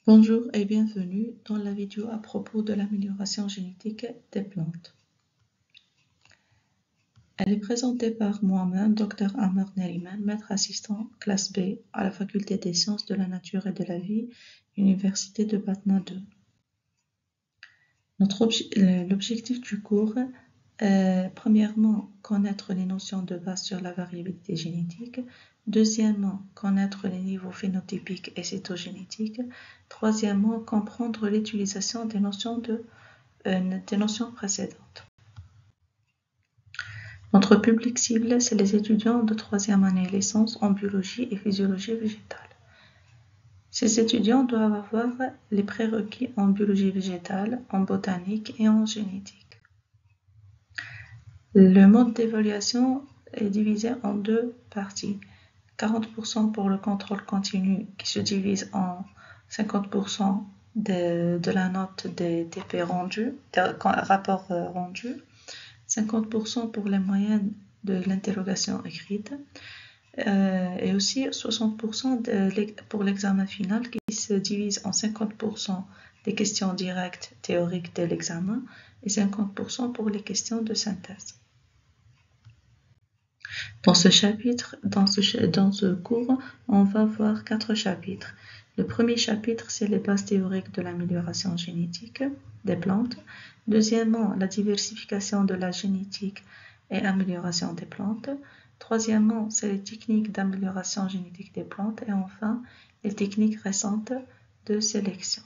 Bonjour et bienvenue dans la vidéo à propos de l'amélioration génétique des plantes. Elle est présentée par moi-même, Dr Amer Neriman, maître assistant classe B à la Faculté des sciences de la nature et de la vie, Université de Patna 2. L'objectif du cours est premièrement connaître les notions de base sur la variabilité génétique, deuxièmement connaître les niveaux phénotypiques et cytogénétiques, troisièmement comprendre l'utilisation des notions précédentes. Notre public cible, c'est les étudiants de troisième année licence en biologie et physiologie végétale. Ces étudiants doivent avoir les prérequis en biologie végétale, en botanique et en génétique. Le mode d'évaluation est divisé en deux parties. 40% pour le contrôle continu qui se divise en 50% de la note des TP rendus, des rapports rendus, 50% pour les moyennes de l'interrogation écrite et aussi 60% pour l'examen final qui se divise en 50% des questions directes théoriques de l'examen et 50% pour les questions de synthèse. Dans ce cours, on va voir 4 chapitres. Le premier chapitre, c'est les bases théoriques de l'amélioration génétique des plantes. Deuxièmement, la diversification de la génétique et amélioration des plantes. Troisièmement, c'est les techniques d'amélioration génétique des plantes. Et enfin, les techniques récentes de sélection.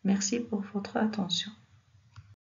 Merci pour votre attention.